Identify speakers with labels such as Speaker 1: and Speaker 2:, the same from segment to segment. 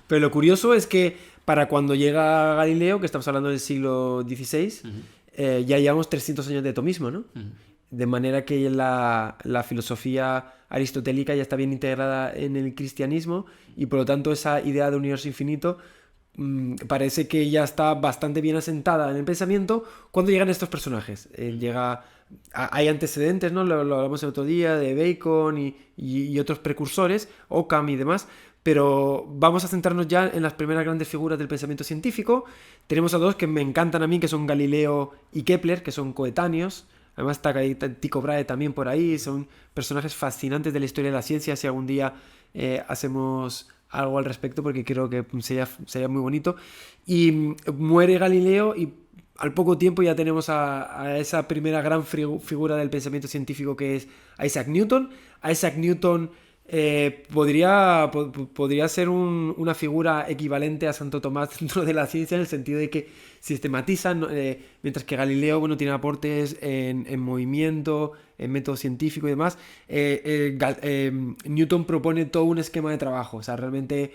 Speaker 1: Pero lo curioso es que para cuando llega Galileo, que estamos hablando del siglo XVI, ya llevamos 300 años de tomismo, ¿no? De manera que la filosofía aristotélica ya está bien integrada en el cristianismo y por lo tanto esa idea de universo infinito parece que ya está bastante bien asentada en el pensamiento cuando llegan estos personajes. Hay antecedentes, ¿no? Lo hablamos el otro día de Bacon y otros precursores, Occam y demás, pero vamos a centrarnos ya en las primeras grandes figuras del pensamiento científico. Tenemos a dos que me encantan a mí, que son Galileo y Kepler, que son coetáneos. Además está Tycho Brahe también por ahí. Son personajes fascinantes de la historia de la ciencia. Si algún día hacemos algo al respecto, porque creo que sería muy bonito. Y muere Galileo y al poco tiempo ya tenemos a esa primera gran figura del pensamiento científico, que es Isaac Newton. Isaac Newton podría ser una figura equivalente a Santo Tomás dentro de la ciencia, en el sentido de que sistematizan, mientras que Galileo, bueno, tiene aportes en movimiento, en método científico y demás. Newton propone todo un esquema de trabajo, o sea, realmente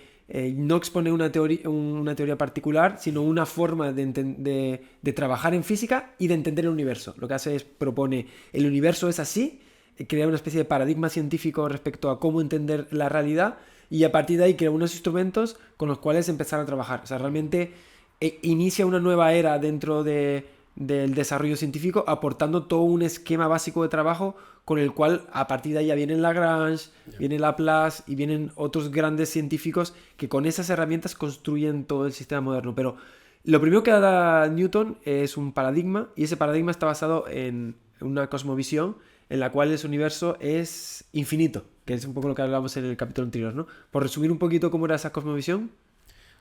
Speaker 1: no expone una teoría particular, sino una forma de trabajar en física y de entender el universo. Lo que hace es propone: el universo es así, crea una especie de paradigma científico respecto a cómo entender la realidad, y a partir de ahí crea unos instrumentos con los cuales empezar a trabajar. O sea, realmente inicia una nueva era dentro del desarrollo científico, aportando todo un esquema básico de trabajo con el cual a partir de ahí ya viene Lagrange, viene Laplace y vienen otros grandes científicos que con esas herramientas construyen todo el sistema moderno. Pero lo primero que da Newton es un paradigma, y ese paradigma está basado en una cosmovisión en la cual ese universo es infinito, que es un poco lo que hablábamos en el capítulo anterior, ¿no? Por resumir un poquito cómo era esa cosmovisión.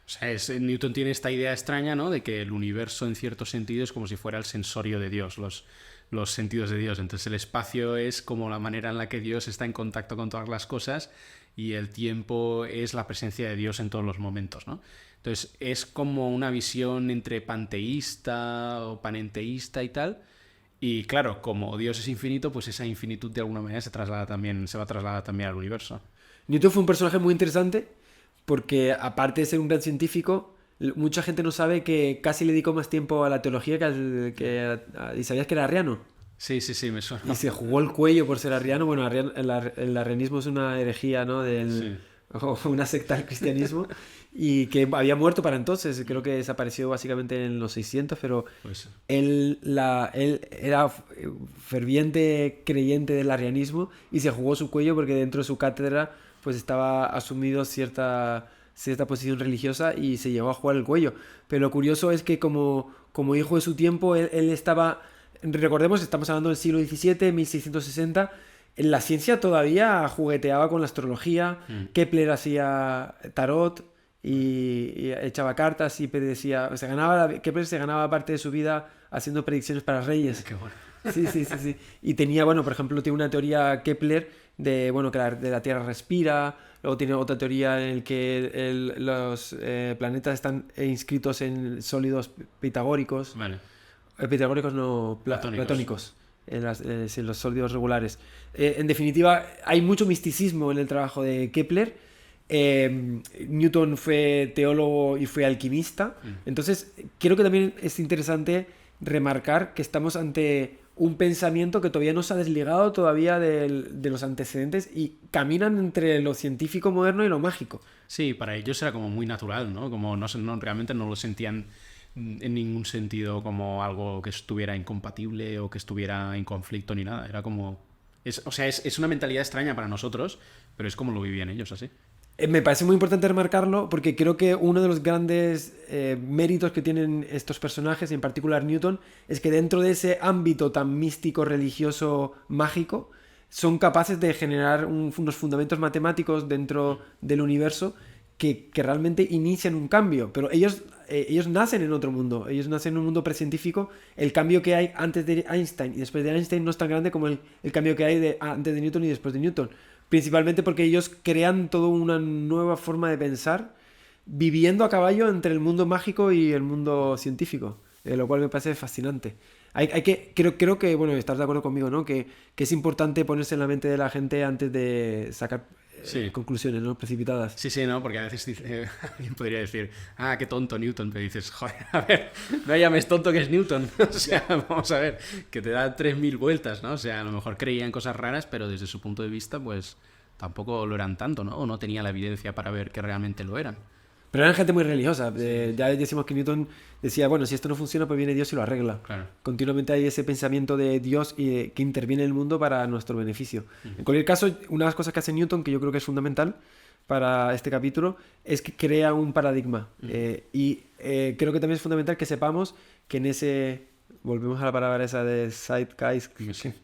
Speaker 2: O sea, Newton tiene esta idea extraña, ¿no? De que el universo, en cierto sentido, es como si fuera el sensorio de Dios, los sentidos de Dios. Entonces el espacio es como la manera en la que Dios está en contacto con todas las cosas, y el tiempo es la presencia de Dios en todos los momentos, ¿no? Entonces es como una visión entre panteísta o panenteísta y tal. Y claro, como Dios es infinito, pues esa infinitud de alguna manera se va a trasladar también al universo.
Speaker 1: Newton fue un personaje muy interesante porque, aparte de ser un gran científico, mucha gente no sabe que casi le dedicó más tiempo a la teología ¿y sabías que era arriano?
Speaker 2: Sí, me suena.
Speaker 1: Y se jugó el cuello por ser arriano. Bueno, el arrianismo es una herejía, ¿no?
Speaker 2: Sí.
Speaker 1: O una secta del cristianismo, y que había muerto para entonces. Creo que desapareció básicamente en los 600, pero
Speaker 2: Pues
Speaker 1: él era ferviente creyente del arrianismo y se jugó su cuello porque dentro de su cátedra pues estaba asumido cierta posición religiosa y se llegó a jugar el cuello. Pero lo curioso es que como hijo de su tiempo, él estaba... Recordemos, estamos hablando del siglo XVII, 1660. La ciencia todavía jugueteaba con la astrología. Kepler hacía tarot y echaba cartas y predecía. Kepler se ganaba parte de su vida haciendo predicciones para reyes.
Speaker 2: qué bueno.
Speaker 1: Sí. Y tenía, bueno, por ejemplo, tiene una teoría Kepler de, bueno, que de la Tierra respira. Luego tiene otra teoría en la que los planetas están inscritos en sólidos pitagóricos.
Speaker 2: Vale.
Speaker 1: Pitagóricos no,
Speaker 2: Platónicos.
Speaker 1: platónicos. En los sólidos regulares. En definitiva, hay mucho misticismo en el trabajo de Kepler. Newton fue teólogo y fue alquimista. Entonces, creo que también es interesante remarcar que estamos ante un pensamiento que todavía no se ha desligado todavía de los antecedentes y caminan entre lo científico moderno y lo mágico.
Speaker 2: Sí, para ellos era como muy natural, ¿no? Como realmente no lo sentían en ningún sentido como algo que estuviera incompatible o que estuviera en conflicto ni nada. Era como... Es una mentalidad extraña para nosotros, pero es como lo vivían ellos, así.
Speaker 1: Me parece muy importante remarcarlo porque creo que uno de los grandes méritos que tienen estos personajes, y en particular Newton, es que dentro de ese ámbito tan místico, religioso, mágico, son capaces de generar unos fundamentos matemáticos dentro del universo que realmente inician un cambio. Pero ellos nacen en otro mundo, ellos nacen en un mundo precientífico. El cambio que hay antes de Einstein y después de Einstein no es tan grande como el cambio que hay antes de Newton y después de Newton. Principalmente porque ellos crean toda una nueva forma de pensar, viviendo a caballo entre el mundo mágico y el mundo científico. lo cual me parece fascinante. Creo que, bueno, estás de acuerdo conmigo, ¿no? Que es importante ponerse en la mente de la gente antes de sacar conclusiones, ¿no? Precipitadas.
Speaker 2: Sí, no, porque a veces alguien podría decir, qué tonto Newton, pero dices, joder, a ver, no llames tonto que es Newton, o sea, vamos a ver, que te da 3000 vueltas, ¿no? O sea, a lo mejor creía en cosas raras, pero desde su punto de vista, pues tampoco lo eran tanto, ¿no? O no tenía la evidencia para ver que realmente lo eran.
Speaker 1: Pero eran gente muy religiosa. Ya decimos que Newton decía, bueno, si esto no funciona, pues viene Dios y lo arregla.
Speaker 2: Claro.
Speaker 1: Continuamente hay ese pensamiento de Dios que interviene en el mundo para nuestro beneficio. En cualquier caso, una de las cosas que hace Newton, que yo creo que es fundamental para este capítulo, es que crea un paradigma. Creo que también es fundamental que sepamos que en ese... Volvemos a la palabra esa de zeitgeist,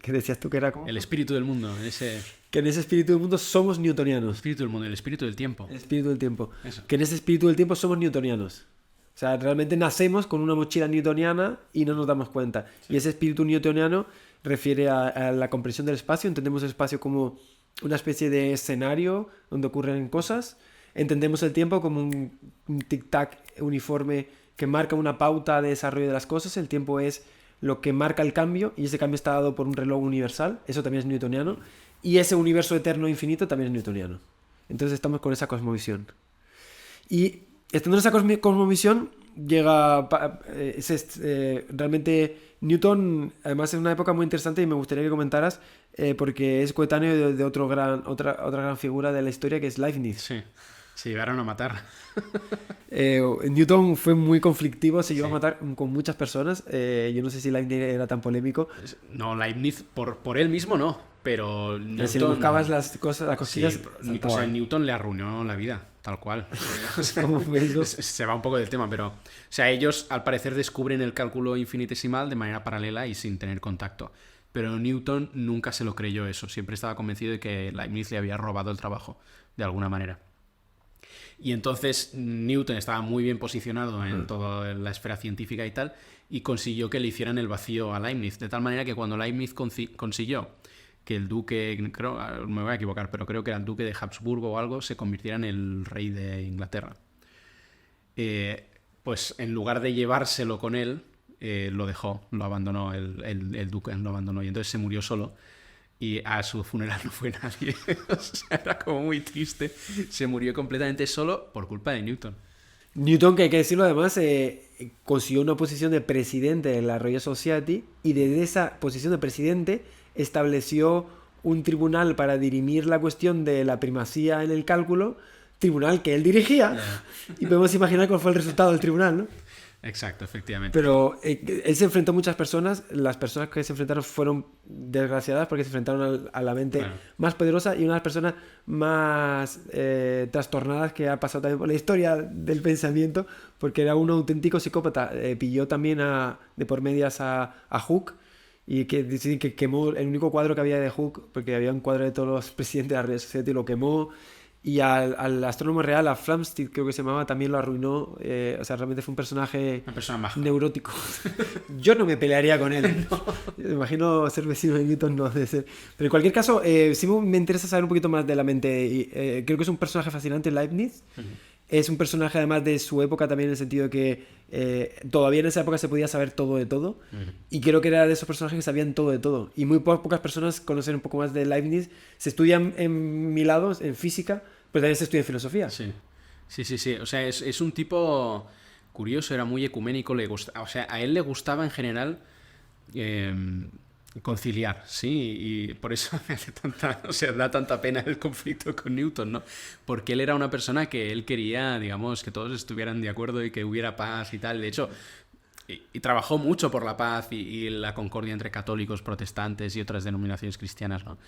Speaker 1: que decías tú que era como...
Speaker 2: El espíritu del mundo, ese...
Speaker 1: Que en ese espíritu del mundo somos newtonianos.
Speaker 2: El espíritu del mundo, el espíritu del tiempo.
Speaker 1: El espíritu del tiempo.
Speaker 2: Eso.
Speaker 1: Que en ese espíritu del tiempo somos newtonianos. O sea, realmente nacemos con una mochila newtoniana y no nos damos cuenta. Sí. Y ese espíritu newtoniano refiere a la comprensión del espacio. Entendemos el espacio como una especie de escenario donde ocurren cosas. Entendemos el tiempo como un tic-tac uniforme que marca una pauta de desarrollo de las cosas. El tiempo es lo que marca el cambio y ese cambio está dado por un reloj universal. Eso también es newtoniano. Y ese universo eterno infinito también es newtoniano. Entonces estamos con esa cosmovisión. Y estando en esa cosmovisión llega... realmente Newton, además, es una época muy interesante y me gustaría que comentaras porque es coetáneo de otra gran figura de la historia que es Leibniz.
Speaker 2: Sí. Se llegaron a matar.
Speaker 1: Newton fue muy conflictivo, se llevó a matar con muchas personas. Yo no sé si Leibniz era tan polémico.
Speaker 2: No, Leibniz por él mismo no, pero Newton...
Speaker 1: Si le buscabas las cosillas...
Speaker 2: Sí, o sea, Newton le arruinó la vida, tal cual. O sea, se va un poco del tema, pero... O sea, ellos al parecer descubren el cálculo infinitesimal de manera paralela y sin tener contacto. Pero Newton nunca se lo creyó eso. Siempre estaba convencido de que Leibniz le había robado el trabajo, de alguna manera. Y entonces Newton estaba muy bien posicionado en toda la esfera científica y tal, y consiguió que le hicieran el vacío a Leibniz, de tal manera que cuando Leibniz consiguió que el duque, creo, me voy a equivocar, pero creo que era el duque de Habsburgo o algo, se convirtiera en el rey de Inglaterra. Pues en lugar de llevárselo con él, lo dejó, lo abandonó, el duque lo abandonó, y entonces se murió solo. Y a su funeral no fue nadie. O sea, era como muy triste. Se murió completamente solo por culpa de Newton.
Speaker 1: Newton, que hay que decirlo además, consiguió una posición de presidente de la Royal Society y desde esa posición de presidente estableció un tribunal para dirimir la cuestión de la primacía en el cálculo, tribunal que él dirigía. Yeah. Y podemos imaginar cuál fue el resultado del tribunal, ¿no?
Speaker 2: Exacto, efectivamente.
Speaker 1: Pero él se enfrentó a muchas personas. Las personas que se enfrentaron fueron desgraciadas porque se enfrentaron a la mente más poderosa y unas personas más trastornadas que ha pasado también por la historia del pensamiento, porque era un auténtico psicópata. Pilló también de por medias a Hooke y que quemó el único cuadro que había de Hooke, porque había un cuadro de todos los presidentes de la Royal Society y lo quemó. Y al astrónomo real, a Flamsteed creo que se llamaba, también lo arruinó. O sea, realmente fue un personaje neurótico. Yo no me pelearía con él. No. Me imagino ser vecino de Newton, no debe ser. Pero en cualquier caso, sí me interesa saber un poquito más de la mente. Y, creo que es un personaje fascinante, Leibniz. Es un personaje además de su época también, en el sentido de que todavía en esa época se podía saber todo de todo. Y creo que era de esos personajes que sabían todo de todo. Y muy pocas personas conocen un poco más de Leibniz. Se estudian en mi lado, en física, pero también se estudia en filosofía.
Speaker 2: Sí. O sea, es un tipo curioso, era muy ecuménico. O sea, a él le gustaba en general... conciliar, sí, y por eso me hace da tanta pena el conflicto con Newton, ¿no? Porque él era una persona que él quería, digamos, que todos estuvieran de acuerdo y que hubiera paz y tal. De hecho, y trabajó mucho por la paz y la concordia entre católicos, protestantes y otras denominaciones cristianas, ¿no?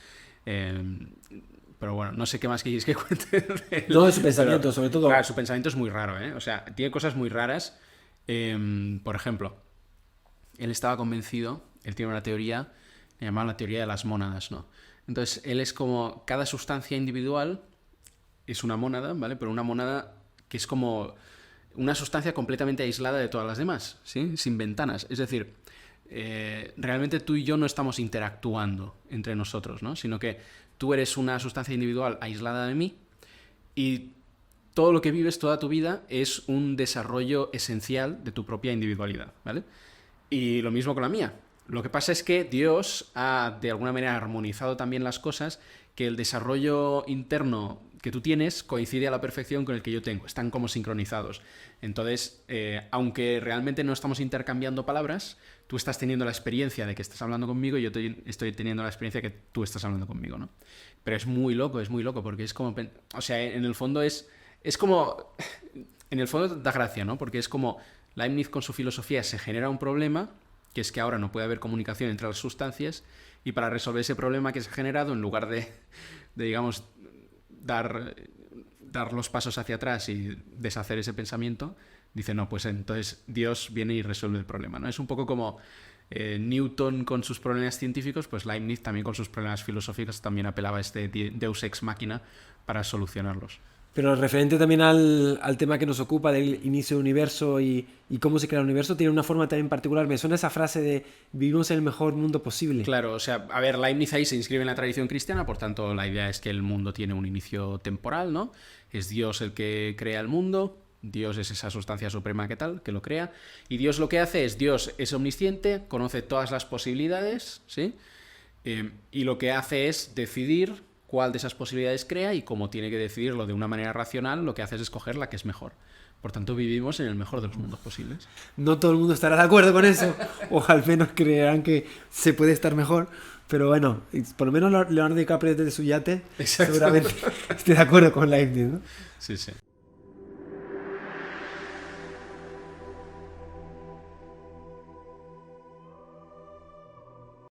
Speaker 2: Pero bueno, no sé qué más queréis que cuente de él.
Speaker 1: No, de su pensamiento,
Speaker 2: pero,
Speaker 1: sobre todo.
Speaker 2: Claro, su pensamiento es muy raro, ¿eh? O sea, tiene cosas muy raras. Por ejemplo, él estaba convencido... Él tiene una teoría, le llamaban la teoría de las mónadas, ¿no? Entonces, él es como... Cada sustancia individual es una mónada, ¿vale? Pero una mónada que es como una sustancia completamente aislada de todas las demás, ¿sí? Sin ventanas. Es decir, realmente tú y yo no estamos interactuando entre nosotros, ¿no? Sino que tú eres una sustancia individual aislada de mí y todo lo que vives, toda tu vida, es un desarrollo esencial de tu propia individualidad, ¿vale? Y lo mismo con la mía. Lo que pasa es que Dios ha, de alguna manera, armonizado también las cosas, que el desarrollo interno que tú tienes coincide a la perfección con el que yo tengo. Están como sincronizados. Entonces, aunque realmente no estamos intercambiando palabras, tú estás teniendo la experiencia de que estás hablando conmigo y yo estoy teniendo la experiencia de que tú estás hablando conmigo, ¿no? Pero es muy loco, porque es como... O sea, en el fondo es como... En el fondo da gracia, ¿no? Porque es como Leibniz con su filosofía se genera un problema, que es que ahora no puede haber comunicación entre las sustancias, y para resolver ese problema que se ha generado, en lugar de digamos, dar los pasos hacia atrás y deshacer ese pensamiento, dice, no, pues entonces Dios viene y resuelve el problema, ¿no? Es un poco como Newton con sus problemas científicos, pues Leibniz también con sus problemas filosóficos también apelaba a este Deus ex machina para solucionarlos.
Speaker 1: Pero referente también al tema que nos ocupa del inicio del universo y cómo se crea el universo, tiene una forma también particular. Me suena esa frase de vivimos en el mejor mundo posible.
Speaker 2: Claro, o sea, a ver, Leibniz ahí se inscribe en la tradición cristiana, por tanto la idea es que el mundo tiene un inicio temporal, ¿no? Es Dios el que crea el mundo, Dios es esa sustancia suprema que tal, que lo crea, y Dios lo que hace es, Dios es omnisciente, conoce todas las posibilidades, ¿sí? Y lo que hace es decidir cuál de esas posibilidades crea, y como tiene que decidirlo de una manera racional, lo que hace es escoger la que es mejor. Por tanto, vivimos en el mejor de los mundos posibles.
Speaker 1: No todo el mundo estará de acuerdo con eso, o al menos creerán que se puede estar mejor, pero bueno, por lo menos Leonardo DiCaprio desde su yate seguramente esté de acuerdo con Leibniz, ¿no?
Speaker 2: Sí, sí.